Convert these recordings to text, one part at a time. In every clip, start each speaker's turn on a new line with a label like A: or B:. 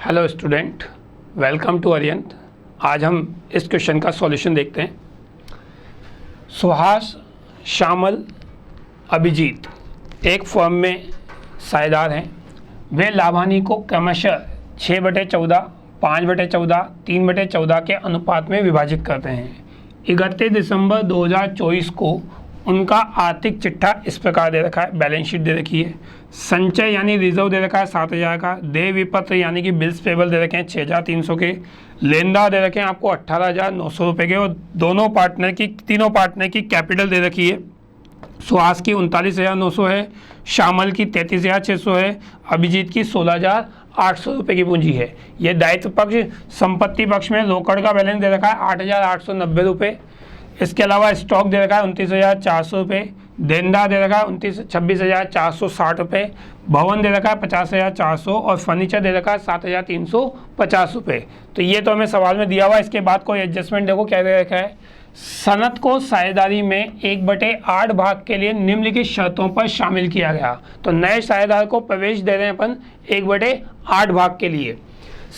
A: Hello student, welcome to अरियंत। आज हम इस क्वेश्चन का सॉल्यूशन देखते हैं। सुहास, श्यामल, अभिजीत एक फर्म में साझेदार हैं। वे लाभानी को क्रमशः 6/14, 5/14, 3/14 के अनुपात में विभाजित करते हैं। 31 दिसंबर 2024 को उनका आर्थिक चिट्ठा इस प्रकार दे रखा है, बैलेंस शीट दे रखी है। संचय यानी रिजर्व दे रखा है 7,000 का। देय विपत्र यानी कि बिल्स पेबल दे रखे हैं 6,300 के। लेनदार दे रखे हैं आपको 18,900 रुपये के। और तीनों पार्टनर की कैपिटल दे रखी है। सुहास की 39,900 है, श्यामल की 33,600 है, अभिजीत की 16,800 रुपये की पूंजी है। ये दायित्व पक्ष। संपत्ति पक्ष में रोकड़ का बैलेंस दे रखा है 8,890 रुपये। इसके अलावा स्टॉक दे रखा है 29,400 रुपये। देनदार दे रखा है 26,460 रुपये। भवन दे रखा है 50,400 और फर्नीचर दे रखा है 7,350 रुपये। तो ये तो हमें सवाल में दिया हुआ है। इसके बाद कोई एडजस्टमेंट देखो क्या दे रखा है। सनद को साझेदारी में 1/8 भाग के लिए निम्नलिखित शर्तों पर शामिल किया गया। तो नए साझेदार को प्रवेश दे रहे हैं अपन 1/8 भाग के लिए।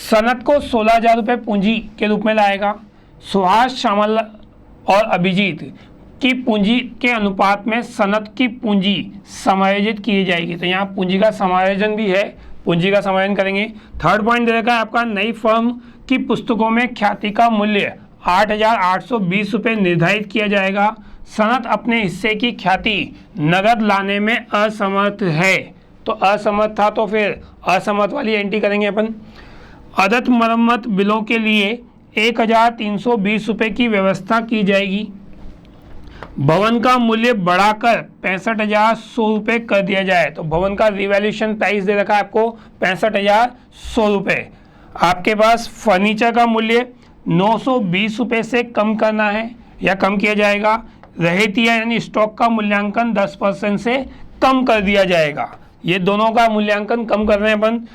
A: सनद को 16,000 रुपये पूंजी के रूप में लाएगा। सुहास, श्यामल और अभिजीत की पूंजी के अनुपात में सनद की पूंजी समायोजित की जाएगी। तो यहाँ पूंजी का समायोजन भी है, पूंजी का समायोजन करेंगे। थर्ड पॉइंट दे रखा है आपका, नई फर्म की पुस्तकों में ख्याति का मूल्य 8,820 रुपये निर्धारित किया जाएगा। सनद अपने हिस्से की ख्याति नगद लाने में असमर्थ है। तो असमर्थ था तो फिर असमर्थ वाली एंट्री करेंगे अपन। अदत्त मरम्मत बिलों के लिए 1,320 रुपये की व्यवस्था की जाएगी। भवन का मूल्य बढ़ाकर 65,100 रुपये कर दिया जाए। तो भवन का रिवैल्यूएशन प्राइस दे रखा है आपको 65,100 रुपये। आपके पास फर्नीचर का मूल्य 920 रुपये से कम करना है या कम किया जाएगा। रहतिया यानी स्टॉक का मूल्यांकन 10% से कम कर दिया जाएगा। ये दोनों का मूल्यांकन कम कर रहे हैं अपन।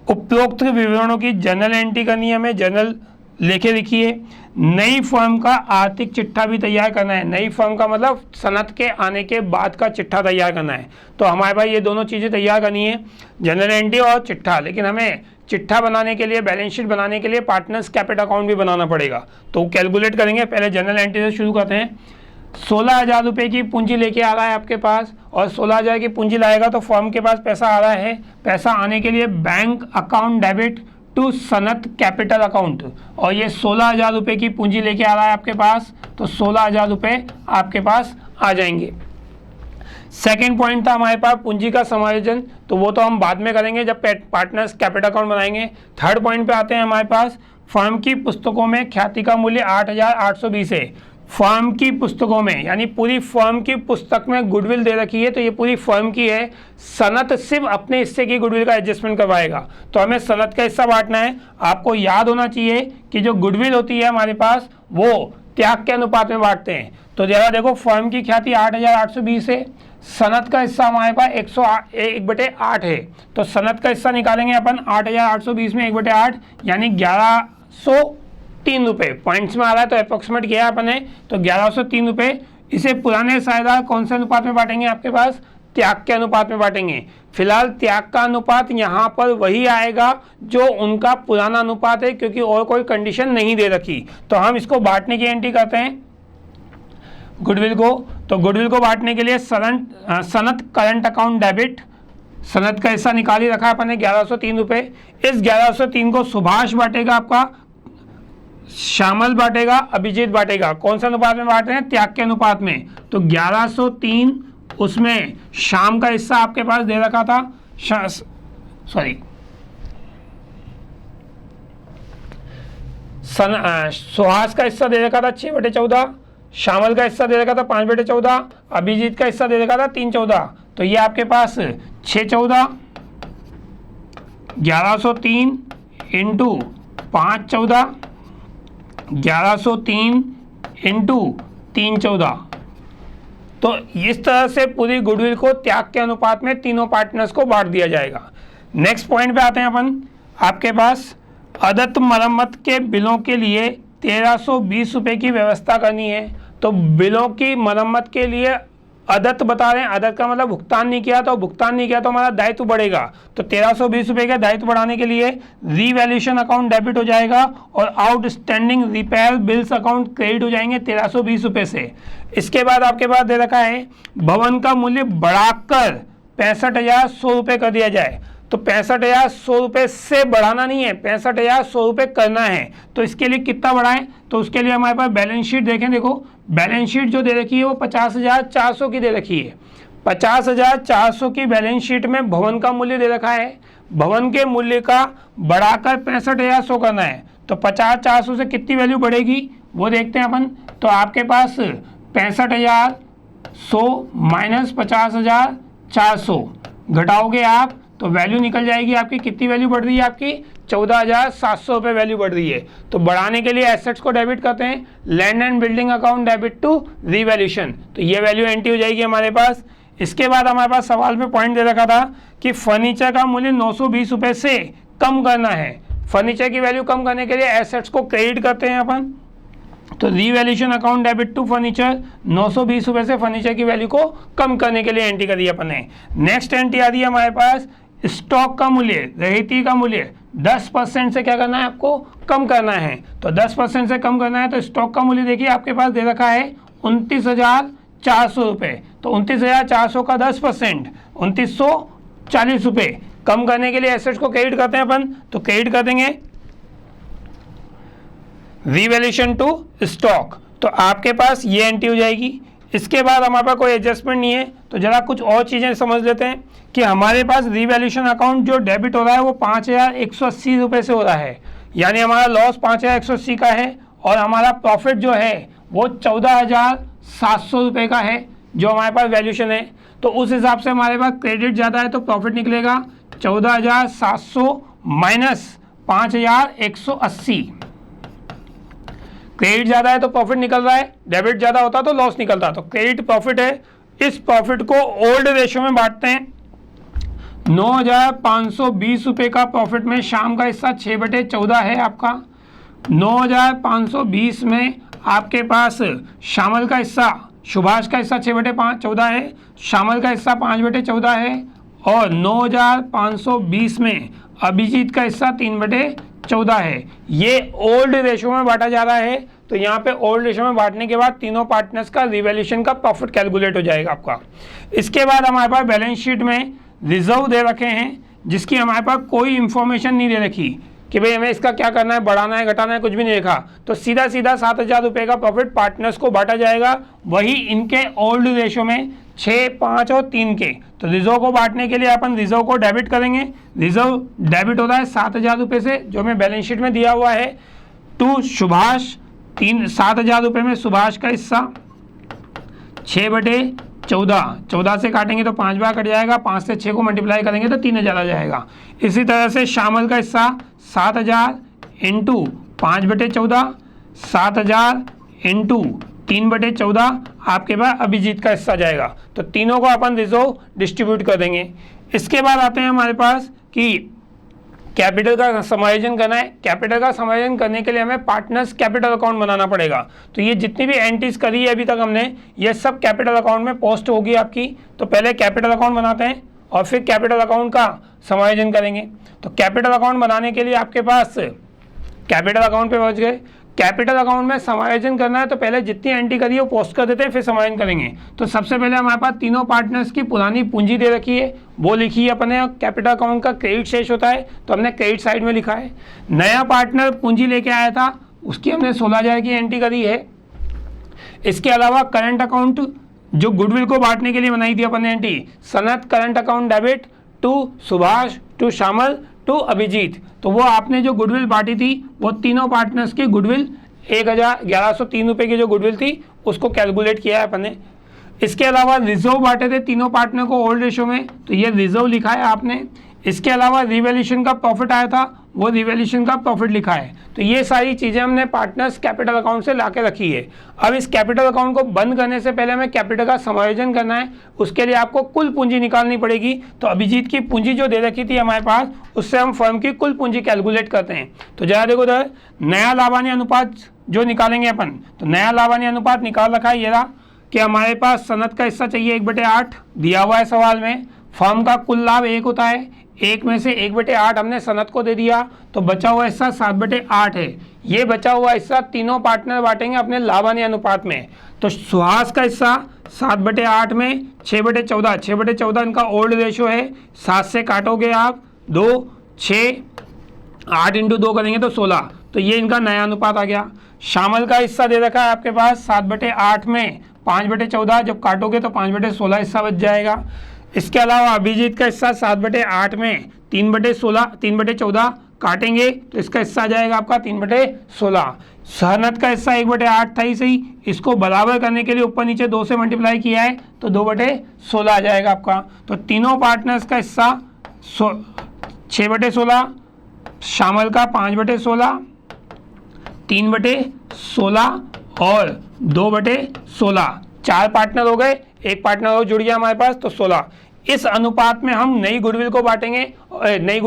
A: उपरोक्त विवरणों की जर्नल एंट्री करनी है हमें, जर्नल लेके लिखिए। नई फर्म का आर्थिक चिट्ठा भी तैयार करना है। नई फर्म का मतलब सनद के आने के बाद का चिट्ठा तैयार करना है। तो हमारे पास ये दोनों चीज़ें तैयार करनी है, जर्नल एंट्री और चिट्ठा। लेकिन हमें चिट्ठा बनाने के लिए, बैलेंस शीट बनाने के लिए पार्टनर्स कैपिटल अकाउंट भी बनाना पड़ेगा। तो कैलकुलेट करेंगे। पहले जर्नल एंट्री से शुरू करते हैं। 16,000 रुपये की पूंजी लेके आ रहा है आपके पास, और 16,000 की पूंजी लाएगा तो फर्म के पास पैसा आ रहा है। पैसा आने के लिए बैंक अकाउंट डेबिट टू सनद कैपिटल अकाउंट, और ये 16,000 रुपये की पूंजी लेके आ रहा है आपके पास। तो 16,000 रुपये आपके पास आ जाएंगे। सेकेंड पॉइंट था हमारे पास पूंजी का समायोजन, तो वो तो हम बाद में करेंगे जब पार्टनर्स कैपिटल अकाउंट बनाएंगे। थर्ड पॉइंट पे आते हैं हमारे पास, फर्म की पुस्तकों में ख्याति का मूल्य 8,820 है। फर्म की पुस्तकों में यानी पूरी फर्म की पुस्तक में गुडविल दे रखी है, तो ये पूरी फर्म की है। सनद सिर्फ अपने हिस्से की गुडविल का एडजस्टमेंट करवाएगा। तो हमें सनद का हिस्सा बांटना है। आपको याद होना चाहिए कि जो गुडविल होती है हमारे पास वो त्याग के अनुपात में बांटते हैं। तो जरा देखो, फर्म की ख्याति 8,820 है, सनद का हिस्सा हमारे पास 1/8 है। तो सनद का हिस्सा निकालेंगे अपन 8,820 में 1/8 यानी 1,103 रुपये। पॉइंट्स में आ रहा है तो अप्रोक्सीमेट किया अपन ने, तो 1,103 रुपये। इसे पुराने साझेदार कौन से अनुपात में बांटेंगे आपके पास? त्याग के अनुपात में बांटेंगे। फिलहाल त्याग का अनुपात यहाँ पर वही आएगा जो उनका पुराना अनुपात है, क्योंकि और कोई कंडीशन नहीं दे रखी। तो हम इसको बांटने की एंट्री करते हैं गुडविल को। तो गुडविल को बांटने के लिए सनद करंट अकाउंट डेबिट, सनद का हिस्सा निकाल ही रखा है अपन ने 1,103 रुपये। इस 1,103 को सुभाष बांटेगा आपका, श्यामल बांटेगा, अभिजीत बांटेगा। कौन सा अनुपात में बांट रहे हैं? त्याग के अनुपात में। तो 1,103 उसमें शाम का हिस्सा आपके पास दे रखा था, सुहास का हिस्सा दे रखा था 6/14, श्यामल का हिस्सा दे रखा था 5/14, अभिजीत का हिस्सा दे रखा था 3/14। तो ये आपके पास 6/14, 1,103 इंटू 5/14, 1,103 इंटू 3/14। तो इस तरह से पूरी गुडविल को त्याग के अनुपात में तीनों पार्टनर्स को बांट दिया जाएगा। नेक्स्ट पॉइंट पे आते हैं अपन। आपके पास अदत्त मरम्मत के बिलों के लिए 1,320 रुपये की व्यवस्था करनी है। तो बिलों की मरम्मत के लिए अदत्त बता रहे हैं, अदत्त का मतलब भुगतान नहीं किया, तो भुगतान नहीं किया तो हमारा दायित्व बढ़ेगा। तो 1320 रुपये का दायित्व बढ़ाने के लिए रीवैल्यूएशन अकाउंट डेबिट हो जाएगा और outstanding repair bills account credit हो जाएंगे 1320 रुपये से। इसके बाद आपके पास दे रखा है भवन का मूल्य बढ़ाकर 65,100 रुपये कर दिया जाए। तो 65,100 रुपये से बढ़ाना नहीं है, 65,100 रुपये करना है। तो इसके लिए कितना बढ़ाएं, तो उसके लिए हमारे पास बैलेंस शीट देखें। देखो बैलेंस शीट जो दे रखी है वो 50,400 की दे रखी है। 50,400 की बैलेंस शीट में भवन का मूल्य दे रखा है, भवन के मूल्य का बढ़ाकर 65,100 करना है। तो 50,400 से कितनी वैल्यू बढ़ेगी वो देखते हैं अपन। तो आपके पास 65,100 माइनस 50,400 घटाओगे आप तो वैल्यू निकल जाएगी आपकी। कितनी वैल्यू बढ़ रही है आपकी, 14,700 रुपये वैल्यू बढ़ रही है। तो बढ़ाने के लिए एसेट्स को डेबिट करते हैं, land and building account debit to revaluation, तो ये वैल्यू एंट्री हो जाएगी हमारे पास। इसके बाद हमारे पास सवाल में पॉइंट दे रखा था कि फर्नीचर का मूल्य 920 रुपये से कम करना है। फर्नीचर की वैल्यू कम करने के लिए एसेट्स को क्रेडिट करते हैं अपन। तो revaluation account debit to furniture 920 रुपये से फर्नीचर की वैल्यू को कम करने के लिए एंट्री करी अपन ने। नेक्स्ट एंट्री आ रही है हमारे पास स्टॉक का मूल्य, रहती का मूल्य 10% से क्या करना है आपको, कम करना है। तो 10% से कम करना है तो स्टॉक का मूल्य देखिए आपके पास दे रखा है 29,400 रुपये। तो 29,400 का 10% 2,940 रुपये। कम करने के लिए एसेट्स को क्रेडिट करते हैं अपन, तो क्रेडिट कर देंगे रीवैल्यूएशन टू स्टॉक, तो आपके पास ये एंट्री हो जाएगी। इसके बाद हमारे पास कोई एडजस्टमेंट नहीं है, तो जरा कुछ और चीज़ें समझ लेते हैं कि हमारे पास रीवैल्यूएशन अकाउंट जो डेबिट हो रहा है वो 5,180 रुपये से हो रहा है, यानी हमारा लॉस 5,180 का है और हमारा प्रॉफिट जो है वो 14,700 रुपये का है जो हमारे पास वैल्यूएशन है। तो उस हिसाब से हमारे पास क्रेडिट ज़्यादा है तो प्रॉफिट निकलेगा 14,700 माइनस 5,180। क्रेडिट ज़्यादा है तो प्रॉफिट निकल रहा है, डेबिट ज़्यादा होता तो लॉस निकलता। तो क्रेडिट प्रॉफिट है, इस प्रॉफिट को ओल्ड रेशो में बांटते हैं। 9,520 रुपये का प्रॉफिट में शाम का हिस्सा 6/14 है आपका। 9,520 में आपके पास शामल का हिस्सा, सुभाष का हिस्सा 6/14 है, शामल का हिस्सा 5/14 है और 9,520 में अभिजीत का हिस्सा 3/14 है। ये ओल्ड रेशो में बांटा जा रहा है, तो यहाँ पे ओल्ड रेशो में बांटने के बाद तीनों पार्टनर्स का रिवैल्यूएशन का प्रॉफिट कैलकुलेट हो जाएगा आपका। इसके बाद हमारे पास बैलेंस शीट में रिजर्व दे रखे हैं जिसकी हमारे पास कोई इंफॉर्मेशन नहीं दे रखी कि भाई हमें इसका क्या करना है, बढ़ाना है, घटाना है, कुछ भी नहीं लिखा। तो सीधा सीधा 7,000 रुपये का प्रॉफिट पार्टनर्स को बांटा जाएगा, वही इनके ओल्ड रेशो में 6, 5 और 3 के। तो रिजर्व को बांटने के लिए अपन रिजर्व को डेबिट करेंगे। रिजर्व डेबिट होता है 7,000 रुपये से जो हमें बैलेंस शीट में दिया हुआ है, टू सुभाष 7,000 रुपये में सुभाष का हिस्सा 6/14, 14 से काटेंगे तो 5 बार कट जाएगा, 5 से 6 को मल्टीप्लाई करेंगे तो 3,000 आ जाएगा। इसी तरह से शामल का हिस्सा 7,000 इंटू 5/14, 7,000 इंटू 3/14 आपके पास अभिजीत का हिस्सा जाएगा। तो तीनों को अपन रिजर्व डिस्ट्रीब्यूट कर देंगे। इसके बाद आते हैं हमारे पास कि कैपिटल का समायोजन करना है। कैपिटल का समायोजन करने के लिए हमें पार्टनर्स कैपिटल अकाउंट बनाना पड़ेगा। तो ये जितनी भी एंट्रीज करी है अभी तक हमने, ये सब कैपिटल अकाउंट में पोस्ट होगी आपकी। तो पहले कैपिटल अकाउंट बनाते हैं और फिर कैपिटल अकाउंट का समायोजन करेंगे। तो कैपिटल अकाउंट बनाने के लिए आपके पास कैपिटल अकाउंट पे पहुंच गए। कैपिटल अकाउंट में समायोजन करना है तो पहले जितनी एंट्री करी है वो पोस्ट कर देते हैं, फिर समायोजन करेंगे। तो सबसे पहले हमारे पास तीनों पार्टनर्स की पुरानी पूंजी दे रखी है, वो लिखी है अपने। कैपिटल अकाउंट का क्रेडिट शेष होता है तो हमने क्रेडिट साइड में लिखा है। नया पार्टनर पूंजी लेके आया था, उसकी हमने 16,000 की एंट्री करी है। इसके अलावा करंट अकाउंट जो गुडविल को बांटने के लिए बनाई थी अपन ने entry, Sanat current account debit to Subhash to Shamal to Abhijit. तो वो आपने जो गुडविल बांटी थी वो तीनों पार्टनर्स की गुडविल 1,1103 रुपये की जो गुडविल थी उसको कैलकुलेट किया है अपन ने। इसके अलावा रिजर्व बांटे थे तीनों पार्टनर को ओल्ड रेशो में, तो ये रिजर्व लिखा है आपने। इसके अलावा रिवैल्यूएशन का प्रॉफिट आया था, वो रिवैल्यूएशन का प्रॉफिट लिखा है। तो ये सारी चीज़ें हमने पार्टनर्स कैपिटल अकाउंट से ला के रखी है। अब इस कैपिटल अकाउंट को बंद करने से पहले हमें कैपिटल का समायोजन करना है, उसके लिए आपको कुल पूंजी निकालनी पड़ेगी। तो अभिजीत की पूंजी जो दे रखी थी हमारे पास, उससे हम फर्म की कुल पूंजी कैलकुलेट करते हैं। तो जरा देखो उधर नया लाभानी अनुपात जो निकालेंगे अपन, तो नया लाभानी अनुपात निकाल रखा है, ये रहा। कि हमारे पास सनद का हिस्सा चाहिए 1/8 दिया हुआ है सवाल में। फर्म का कुल लाभ 1 होता है, 1 में से 1/8 हमने सनद को दे दिया, तो बचा हुआ हिस्सा 7/8 है। ये बचा हुआ हिस्सा तीनों पार्टनर बांटेंगे अपने लाभानी अनुपात में। तो सुहास का हिस्सा 7/8 में 6/14, 6/14 इनका ओल्ड रेशो है, 7 से काटोगे आप 2, 6, 8 × 2 करेंगे तो 16, तो ये इनका नया अनुपात आ गया। शामल का हिस्सा दे रखा है आपके पास 7/8 में 5/14, जब काटोगे तो 5/16 हिस्सा बच जाएगा। इसके अलावा अभिजीत का हिस्सा 7/8 में 3/16, 3/14 काटेंगे तो इसका हिस्सा आ जाएगा आपका 3/16। सहनत का हिस्सा 1/8 था ही सही, इसको बराबर करने के लिए ऊपर नीचे 2 से मल्टीप्लाई किया है तो 2/16 आ जाएगा आपका। तो तीनों पार्टनर्स का हिस्सा 6/16, शामल का 5/16, 3/16 और 2/16, 4 पार्टनर हो गए, एक पार्टनर और जुड़ गया हमारे पास तो 16। इस अनुपात में हम नई गुडविल को बांटेंगे, नई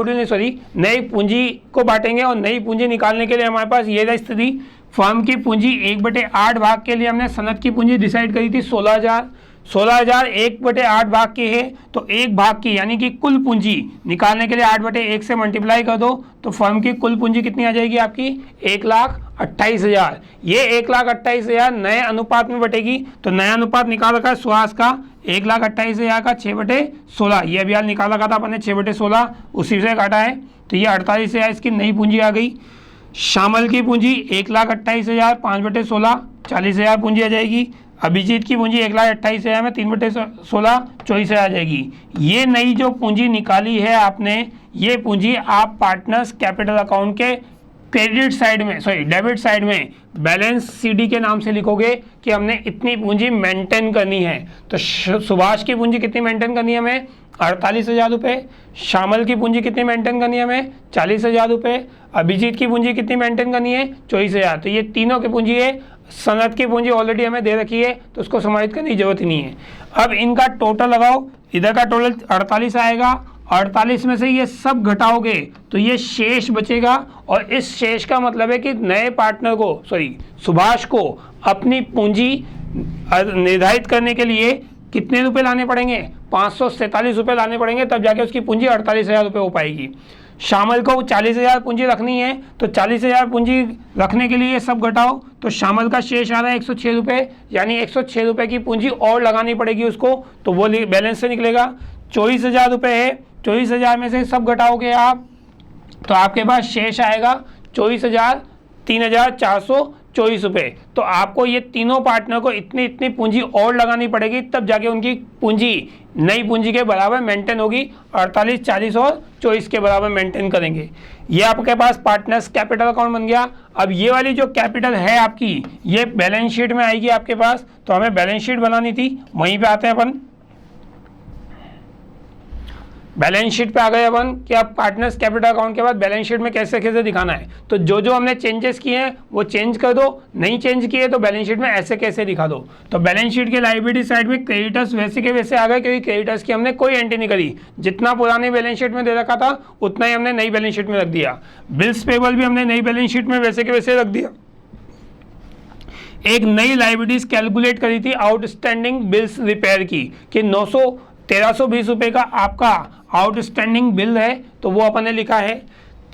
A: पूंजी को बांटेंगे, और नई पूंजी निकालने के लिए हमारे पास ये रही स्थिति। फर्म की पूंजी 1/8 भाग के लिए हमने सनद की पूंजी डिसाइड करी थी 16,000, 16,000 1/8 भाग की है, तो 1 भाग की यानी कि कुल पूंजी निकालने के लिए 8/1 से मल्टीप्लाई कर दो, तो फर्म की कुल पूंजी कितनी आ जाएगी आपकी 1,28,000। ये 1,28,000 नए अनुपात में बटेगी, तो नया अनुपात निकाल रखा है सुहास का 1,28,000 का 6/16, ये अभी हाल निकाल रखा था अपन ने 6/16, उसी से काटा है, तो ये 48,000 इसकी नई पूंजी आ गई। शामल की पूंजी 1,28,000 5/16, 40,000 पूंजी आ जाएगी। अभिजीत की पूंजी 1,28,000 में 3/16 24,000 आ जाएगी। ये नई जो पूंजी निकाली है आपने, ये पूंजी आप पार्टनर्स कैपिटल अकाउंट के डेबिट साइड में बैलेंस सीडी के नाम से लिखोगे कि हमने इतनी पूंजी मेंटेन करनी है। तो सुभाष की पूंजी कितनी मेंटेन करनी है हमें 48,000 रुपये, शामल की पूंजी कितनी मेंटेन करनी है हमें 40,000 रुपये, अभिजीत की पूंजी कितनी मेंटेन करनी है 24,000। तो ये तीनों की पूंजी है। सनद की पूंजी ऑलरेडी हमें दे रखी है तो उसको समाहित करने की जरूरत ही नहीं है। अब इनका टोटल लगाओ, इधर का टोटल 48 आएगा, 48 में से ये सब घटाओगे तो ये शेष बचेगा, और इस शेष का मतलब है कि नए पार्टनर को सुभाष को अपनी पूंजी निर्धारित करने के लिए कितने रुपए लाने पड़ेंगे 547 रुपये लाने पड़ेंगे, तब जाके उसकी पूंजी 48,000 रुपये हो पाएगी। शामल को 40,000 पूंजी रखनी है, तो 40,000 पूंजी रखने के लिए ये सब घटाओ तो शामल का शेष आ रहा है 106 रुपये, यानी 106 रुपये की पूंजी और लगानी पड़ेगी उसको, तो वो बैलेंस से निकलेगा। 24,000 रुपये है, 24,000 में से सब घटाओगे आप तो आपके पास शेष आएगा 3,424 रुपये। तो आपको ये तीनों पार्टनर को इतनी इतनी पूंजी और लगानी पड़ेगी, तब जाके उनकी पूंजी नई पूंजी के बराबर मेंटेन होगी, 48, 40 और 24 के बराबर मेंटेन करेंगे। ये आपके पास पार्टनर्स कैपिटल अकाउंट बन गया। अब ये वाली जो कैपिटल है आपकी, ये बैलेंस शीट में आएगी आपके पास, तो हमें बैलेंस शीट बनानी थी, वहीं पे आते हैं अपन। बैलेंस शीट पे आ गए अपन कि आप पार्टनर्स कैपिटल अकाउंट के बाद बैलेंस शीट में कैसे कैसे दिखाना है। तो जो जो हमने चेंजेस किए हैं वो चेंज कर दो, नहीं चेंज किए तो बैलेंस शीट में ऐसे कैसे दिखा दो। तो बैलेंस शीट के लायबिलिटी साइड में क्रेडिटर्स वैसे के वैसे आ गए, क्योंकि क्रेडिटर्स की हमने कोई एंट्री नहीं करी, जितना पुराने बैलेंस शीट में दे रखा था उतना ही हमने नई बैलेंस शीट में रख दिया। बिल्स पेबल भी हमने नई बैलेंस शीट में वैसे के वैसे रख दिया। एक नई लायबिलिटीज कैलकुलेट करी थी आउटस्टैंडिंग बिल्स रिपेयर की, कि 1320 रुपये का आपका आउटस्टैंडिंग बिल है, तो वो अपन ने लिखा है।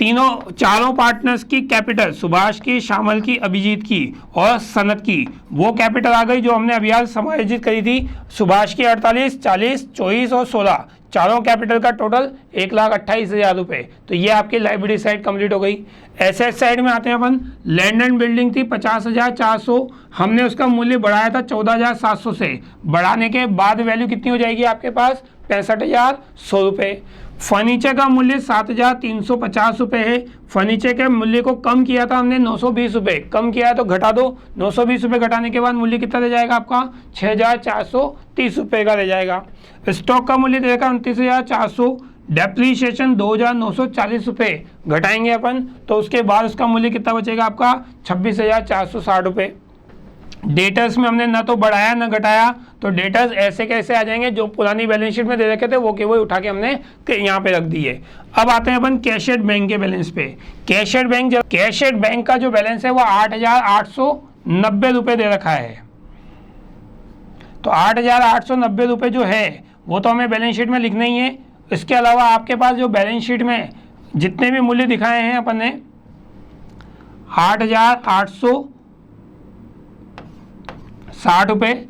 A: चारों पार्टनर्स की कैपिटल, सुभाष की, शामल की, अभिजीत की और सनत की, वो कैपिटल आ गई जो हमने अभी हाल समायोजित करी थी। सुभाष की 48, 40, 24 और 16, चारों कैपिटल का टोटल 1,28,000 रुपये। तो ये आपकी लायबिलिटी साइड कंप्लीट हो गई। एसेट साइड में आते हैं अपन। लैंड एंड बिल्डिंग थी 50,400, हमने उसका मूल्य बढ़ाया था 14,700 से, बढ़ाने के बाद वैल्यू कितनी हो जाएगी आपके पास 65,100 रुपये। फर्नीचर का मूल्य 7,350 रुपये है। फर्नीचर के मूल्य को कम किया था हमने 920 रुपये, कम किया है तो घटा दो, 920 रुपये घटाने के बाद मूल्य कितना रह जाएगा आपका 6,430 रुपये का रह जाएगा। स्टॉक का मूल्य देगा 29,400, डेप्रीशिएशन 2,940 रुपये घटाएंगे अपन, तो उसके बाद उसका मूल्य कितना बचेगा आपका 26,460 रुपये। डेटर्स में हमने ना तो बढ़ाया ना घटाया, तो डेटर्स ऐसे कैसे आ जाएंगे, जो पुरानी बैलेंस शीट में दे रखे थे वो के वो उठा के हमने यहाँ पे रख दिए। अब आते हैं अपन कैशियर बैंक के बैलेंस पे। कैशियर बैंक का जो बैलेंस है वो 8,890 रुपये दे रखा है। तो 8,890 रुपये जो है वो तो हमें बैलेंस शीट में लिखना ही है। इसके अलावा आपके पास जो बैलेंस शीट में जितने भी मूल्य दिखाए हैं अपन ने 8,860 रुपये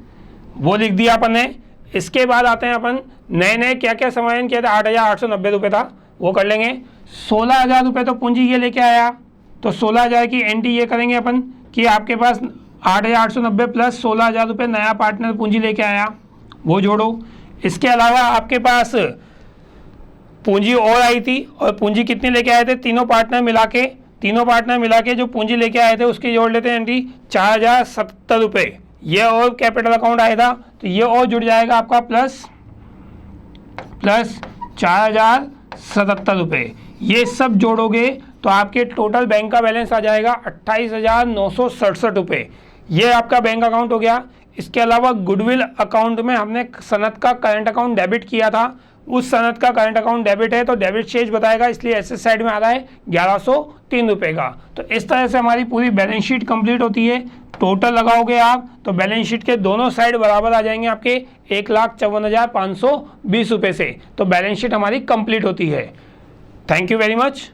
A: वो लिख दिया अपन ने। इसके बाद आते हैं अपन नए क्या क्या समायोजन किया था, 8,890 रुपये था वो कर लेंगे। 16,000 रुपये तो पूंजी ये लेके आया, तो 16,000 की एंट्री ये करेंगे अपन कि आपके पास 8,890 प्लस 16,000 रुपये नया पार्टनर पूंजी लेके आया, वो जोड़ो। इसके अलावा आपके पास पूंजी और आई थी, और पूंजी कितनी लेके आए थे, तीनों पार्टनर मिला के जो पूंजी लेके आए थे उसकी जोड़ लेते हैं एंट्री 4,077 रुपये। ये और कैपिटल अकाउंट आया था तो ये और जुड़ जाएगा आपका प्लस 4,077 रुपये। ये सब जोड़ोगे तो आपके टोटल बैंक का बैलेंस आ जाएगा 28,967 रुपये। ये आपका बैंक अकाउंट हो गया। इसके अलावा गुडविल अकाउंट में हमने सनद का करंट अकाउंट डेबिट किया था, उस सनद का करंट अकाउंट डेबिट है तो डेबिट शेष बताएगा, इसलिए एसेट साइड में आ रहा है 1,103 रुपये का। तो इस तरह से हमारी पूरी बैलेंस शीट कंप्लीट होती है। टोटल लगाओगे आप तो बैलेंस शीट के दोनों साइड बराबर आ जाएंगे आपके 1,54,520 रुपये से, तो बैलेंस शीट हमारी कंप्लीट होती है। Thank you very much.